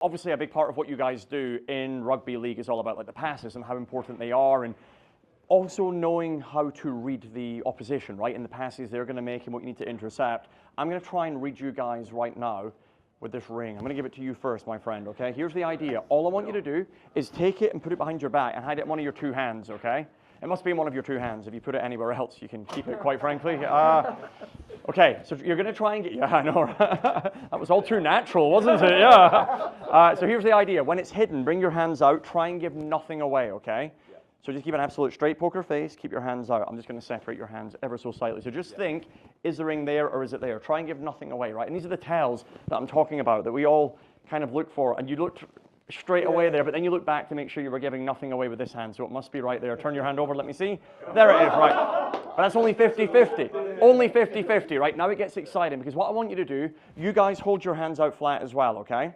obviously a big part of what you guys do in rugby league is all about like the passes and how important they are, and also knowing how to read the opposition, right, and the passes they're going to make and what you need to intercept. I'm going to try and read you guys right now with this ring. I'm going to give it to you first, my friend, okay? Here's the idea. All I want you to do is take it and put it behind your back and hide it in one of your two hands, okay? It must be in one of your two hands. If you put it anywhere else, you can keep it, quite frankly. Okay, so you're going to try and get... Yeah, I know. That was all too natural, wasn't it? Yeah. So here's the idea. When it's hidden, bring your hands out. Try and give nothing away, okay? So just keep an absolute straight poker face. Keep your hands out. I'm just going to separate your hands ever so slightly. So just think, is the ring there or is it there? Try and give nothing away, right? And these are the tells that I'm talking about that we all kind of look for. And you looked straight away there, but then you look back to make sure you were giving nothing away with this hand. So it must be right there. Turn your hand over. Let me see. There it is, right? But that's only 50-50. Only 50-50, right? Now it gets exciting because what I want you to do, you guys hold your hands out flat as well, okay?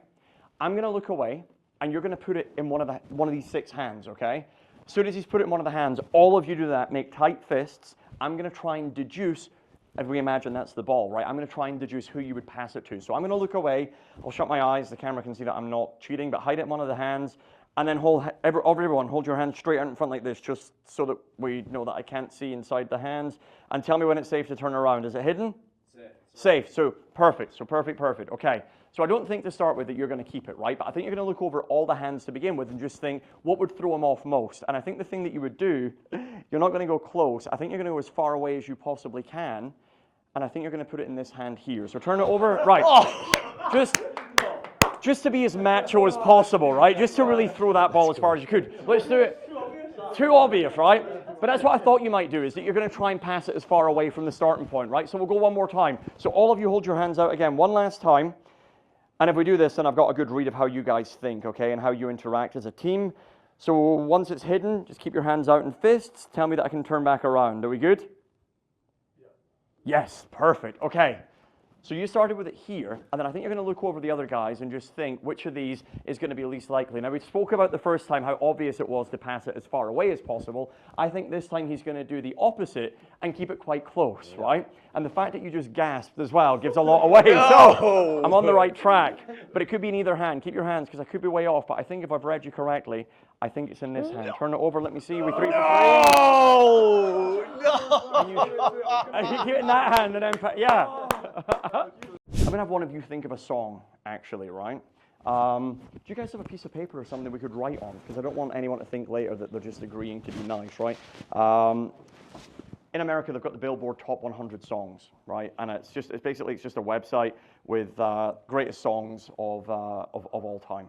I'm going to look away and you're going to put it in one of these 6 hands, okay? As soon as he's put it in one of the hands, all of you do that, make tight fists. I'm going to try and deduce, if we imagine that's the ball, right? I'm going to try and deduce who you would pass it to. So I'm going to look away. I'll shut my eyes. The camera can see that I'm not cheating, but hide it in one of the hands. And then everyone hold your hands straight out in front like this, just so that we know that I can't see inside the hands. And tell me when it's safe to turn around. Is it hidden? Safe. So perfect. So perfect. Okay. So I don't think to start with that you're going to keep it, right? But I think you're going to look over all the hands to begin with and just think, what would throw them off most? And I think the thing that you would do, you're not going to go close. I think you're going to go as far away as you possibly can. And I think you're going to put it in this hand here. So turn it over. Right. Just to be as macho as possible, right? Just to really throw that ball as far as you could. Let's do it. Too obvious, right? But that's what I thought you might do, is that you're going to try and pass it as far away from the starting point, right? So we'll go one more time. So all of you hold your hands out again one last time. And if we do this, then I've got a good read of how you guys think, okay, and how you interact as a team. So once it's hidden, just keep your hands out in fists. Tell me that I can turn back around. Are we good? Yeah. Yes, perfect. Okay. So you started with it here, and then I think you're going to look over the other guys and just think which of these is going to be least likely. Now, we spoke about the first time how obvious it was to pass it as far away as possible. I think this time he's going to do the opposite and keep it quite close, right? And the fact that you just gasped as well gives a lot away. So I'm on the right track, but it could be in either hand. Keep your hands, because I could be way off, but I think if I've read you correctly, I think it's in this hand. Turn it over, let me see. We 3 for 3. Oh, no! And you keep it in that hand, and then, yeah. I'm going to have one of you think of a song, actually, right? Do you guys have a piece of paper or something we could write on? Because I don't want anyone to think later that they're just agreeing to be nice, right? In America, they've got the Billboard Top 100 songs, right? And it's just a website with greatest songs of all time.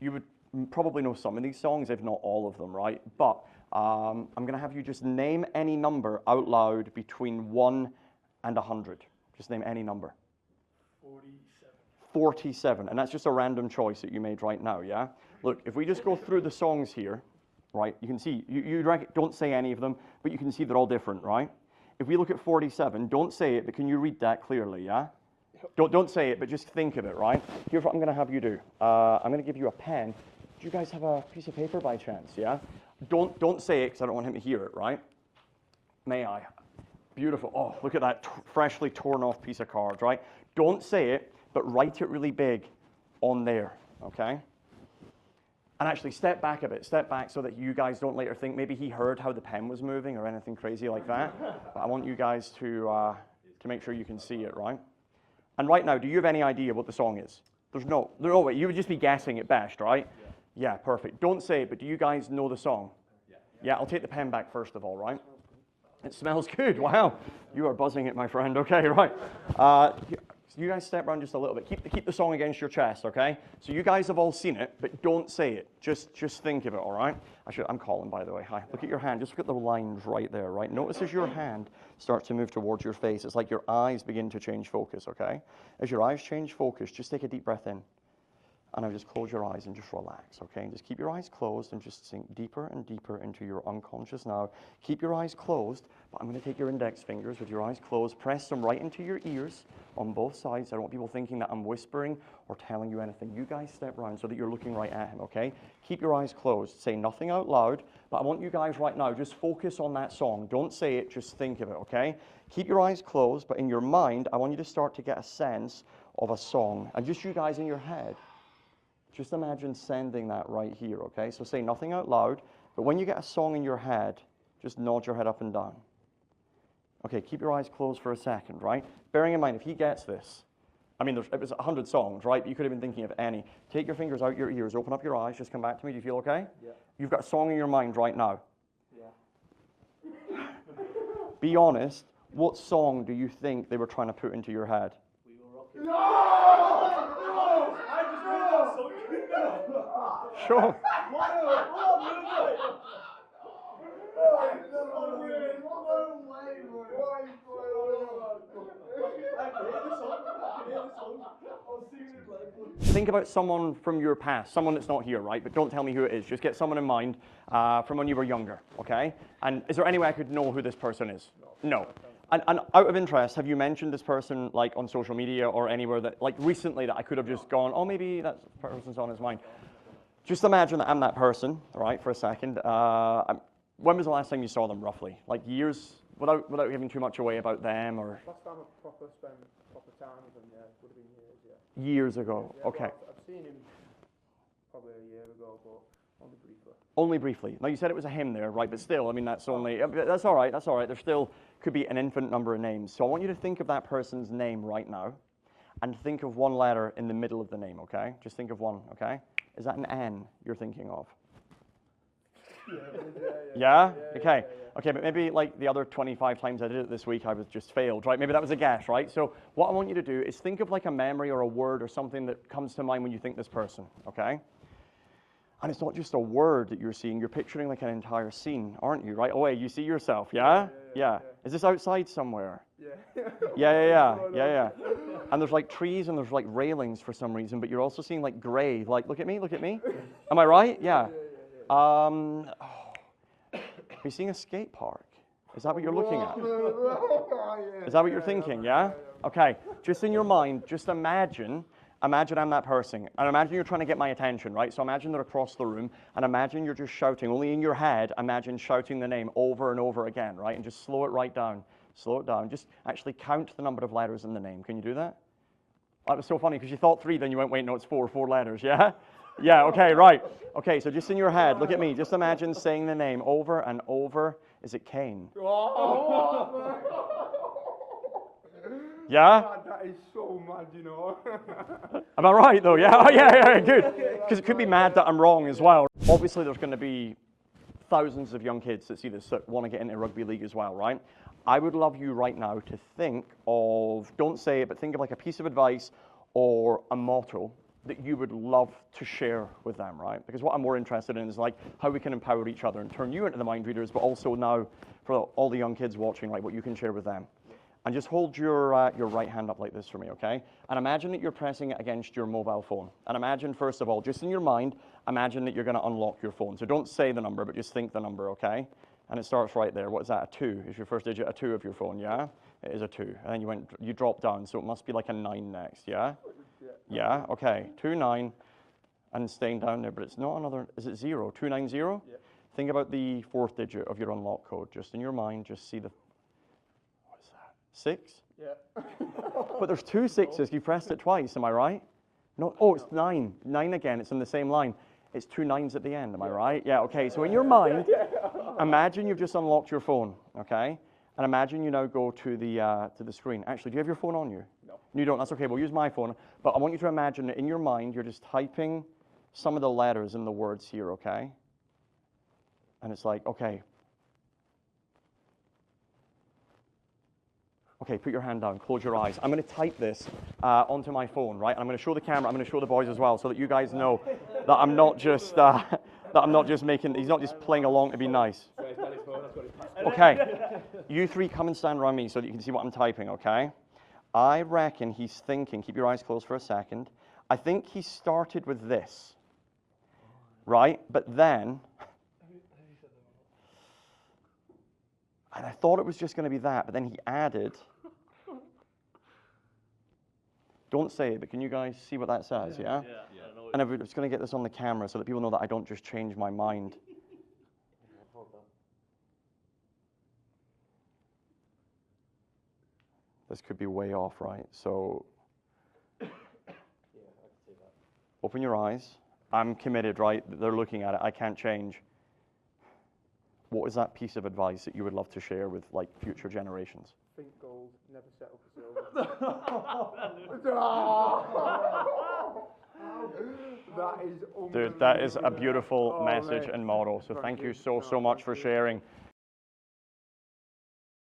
You would probably know some of these songs, if not all of them, right? But I'm going to have you just name any number out loud between 1 and 100. Just name any number. 47. 47, and that's just a random choice that you made right now, yeah? Look, if we just go through the songs here, right, you can see, don't say any of them, but you can see they're all different, right? If we look at 47, don't say it, but can you read that clearly, yeah? Don't say it, but just think of it, right? Here's what I'm going to have you do. I'm going to give you a pen. Do you guys have a piece of paper by chance, yeah? Don't say it, because I don't want him to hear it, right? May I? Beautiful. Oh, look at that freshly torn off piece of cards, right? Don't say it, but write it really big on there, okay? And actually step back a bit. Step back so that you guys don't later think maybe he heard how the pen was moving or anything crazy like that. But I want you guys to make sure you can see it, right? And right now, do you have any idea what the song is? There's no way. You would just be guessing at best, right? Yeah, perfect. Don't say it, but do you guys know the song? Yeah, I'll take the pen back first of all, right? It smells good. Wow. You are buzzing it, my friend. Okay, right. You guys step around just a little bit. Keep the song against your chest, okay? So you guys have all seen it, but don't say it. Just think of it, all right? I'm Colin, by the way. Hi. Look at your hand. Just look at the lines right there, right? Notice as your hand starts to move towards your face, it's like your eyes begin to change focus, okay? As your eyes change focus, just take a deep breath in. And now just close your eyes and just relax, okay? Just keep your eyes closed and just sink deeper and deeper into your unconscious now. Keep your eyes closed, but I'm going to take your index fingers with your eyes closed, press them right into your ears on both sides. I don't want people thinking that I'm whispering or telling you anything. You guys step around so that you're looking right at him, okay? Keep your eyes closed. Say nothing out loud, but I want you guys right now, just focus on that song. Don't say it, just think of it, okay? Keep your eyes closed, but in your mind, I want you to start to get a sense of a song. And just you guys in your head, Just imagine sending that right here, okay? So say nothing out loud, but when you get a song in your head, just nod your head up and down. Okay, keep your eyes closed for a second, right? Bearing in mind, if he gets this, I mean, it was 100 songs, right? But you could have been thinking of any. Take your fingers out your ears, open up your eyes, just come back to me. Do you feel okay? Yeah. You've got a song in your mind right now. Yeah. Be honest, what song do you think they were trying to put into your head? We will rock it. No! I just made that song. Sure. Think about someone from your past, someone that's not here, right? But don't tell me who it is. Just get someone in mind from when you were younger, okay? And is there any way I could know who this person is? No. And out of interest, have you mentioned this person like on social media or anywhere that, like recently, that I could have just gone, oh, maybe that person's on his mind? Just imagine that I'm that person, all right, for a second. When was the last time you saw them, roughly? Like years, without giving too much away about them, or? Last time I proper spent proper time with them, yeah, would have been years, yeah. Years ago, Yeah, okay. well, I've seen him probably a year ago, but only briefly. Only briefly. Now you said it was a him there, right? But still, I mean, that's only, that's all right, that's all right. There still could be an infinite number of names. So I want you to think of that person's name right now, and think of one letter in the middle of the name, okay? Just think of one, okay? Is that an N you're thinking of? Yeah? Okay. Okay, but maybe like the other 25 times I did it this week, I was just failed, right? Maybe that was a guess, right? So what I want you to do is think of like a memory or a word or something that comes to mind when you think this person, okay? And it's not just a word that you're seeing, you're picturing like an entire scene, aren't you, right? Oh, wait, you see yourself, yeah? Yeah. Is this outside somewhere? Yeah. Yeah. And there's like trees and there's like railings for some reason, but you're also seeing like gray, like, look at me. Am I right? Yeah. Are you seeing a skate park? Is that what you're looking at? Is that what you're thinking, yeah? Okay, just in your mind, just imagine I'm that person, and imagine you're trying to get my attention, right? So imagine they're across the room, and imagine you're just shouting, only in your head, imagine shouting the name over and over again, right? And just slow it right down. Slow it down. Just actually count the number of letters in the name. Can you do that? That was so funny, because you thought 3, then you went, wait, no, it's 4 letters, yeah? Yeah, okay, right. Okay, so just in your head, look at me. Just imagine saying the name over and over. Is it Kane? Yeah? That is so mad, you know. Am I right, though? Yeah? Oh, yeah, good. Because it could be mad that I'm wrong as well. Obviously, there's going to be thousands of young kids that see this that want to get into rugby league as well, right? I would love you right now to think of, don't say it, but think of like a piece of advice or a motto that you would love to share with them, right? Because what I'm more interested in is like how we can empower each other and turn you into the mind readers, but also now for all the young kids watching, like what you can share with them. And just hold your right hand up like this for me, okay? And imagine that you're pressing it against your mobile phone. And imagine, first of all, just in your mind, imagine that you're going to unlock your phone. So don't say the number, but just think the number, okay? And it starts right there. What is that, a 2? Is your first digit a 2 of your phone, yeah? It is a 2. And then you drop down, so it must be like a 9 next, yeah? Yeah, okay, 29, and staying down there, but it's not another, is it 0, 290? Yeah. Think about the 4th digit of your unlock code, just in your mind, just see the, what is that, 6? Yeah. But there's 2 6s, you pressed it twice, am I right? No, oh, it's 9, 9 again, it's in the same line. It's 2 9s at the end, am I right? Yeah, okay, so in your mind, imagine you've just unlocked your phone, okay? And imagine you now go to the screen. Actually, do you have your phone on you? No. You don't, that's okay, we'll use my phone. But I want you to imagine that in your mind, you're just typing some of the letters in the words here, okay? And it's like, okay. Okay, put your hand down, close your eyes. I'm going to type this onto my phone, right? And I'm going to show the camera, I'm going to show the boys as well, so that you guys know that I'm not just making, he's not just playing along to be nice. Okay, you 3 come and stand around me so that you can see what I'm typing, okay? I reckon he's thinking, keep your eyes closed for a second, I think he started with this, right? But then, and I thought it was just going to be that, but then he added, don't say it, but can you guys see what that says, yeah? And I'm just going to get this on the camera so that people know that I don't just change my mind. This could be way off, right? So, open your eyes, I'm committed, right? They're looking at it. I can't change. What is that piece of advice that you would love to share with like future generations? Think gold, never settle for silver. That is Dude, that is a beautiful Oh, message mate. and motto. So thank you so much for sharing.